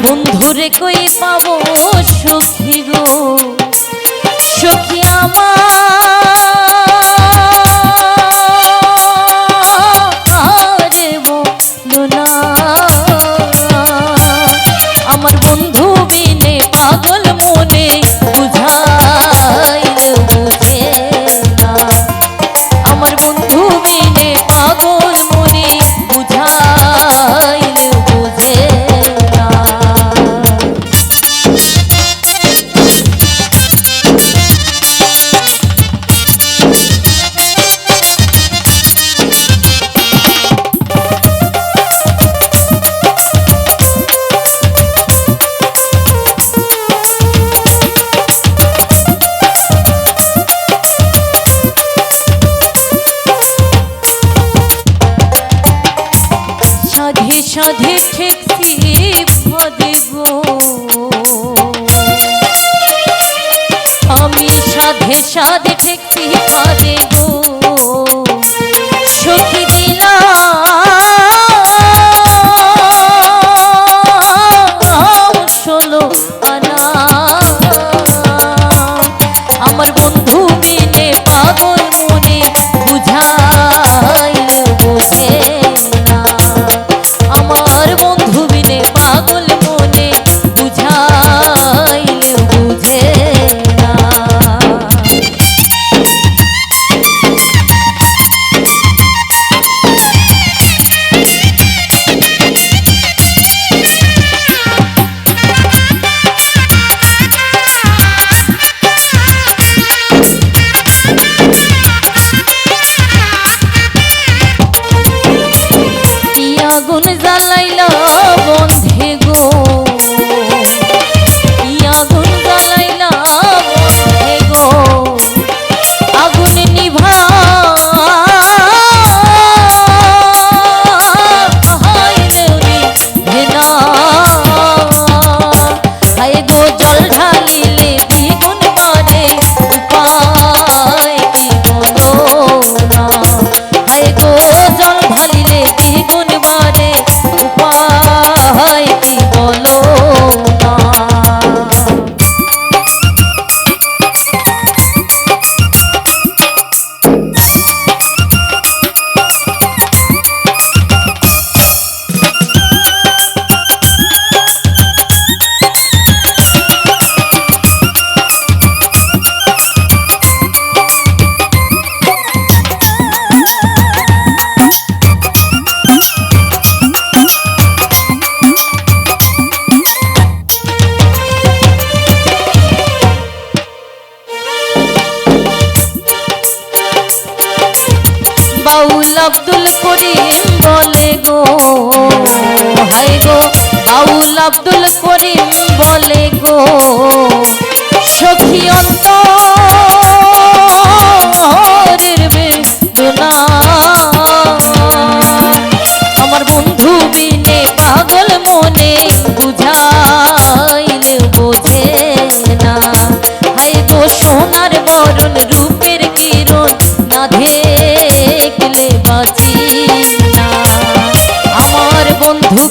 বন্ধুরে কই পাবো সখী গো, সখী আমার বন্ধু বিনে পাগল মনে বুঝাইল বুঝে না, আমার বন্ধু বিনে পাগল মনে বুঝাইল বুঝে না। সাধে সাধে ঠেকছি ফাঁদে গো, আমি সাধে সাধে ঠেকছি ফাঁদে গো, সখী দিলাম ষোলো আনা, আমার বন্ধু বিনে পাগল মনে বুঝাইল বুঝে না, আমার বন্ধু বিনে পাগল মনে বুঝাইল বুঝে না। আগুন জ্বালাইল বন্ধে গো, আগুন জ্বালাইল বন্ধে গো, আগুন নিভাইল ভেনা, হায় গো জল ঢালিলে দ্বিগুণ বাড়ে, উপায় কি বলো না, হায় গো জল ঢালিলে দ্বিগুণ বাড়ে, উপায় কি বলো না। বাউল আব্দুল করিম বলে গো, হায় গো বাউল আব্দুল করিম বলে গো, সখী অন্তরের বেদনা, আমার বন্ধু বিনে পাগল মনে বুঝাইল বোঝে না, হায় গো সোনার বরণ রূপের কিরণ না দেখলে বাঁচি না, আমার বন্ধু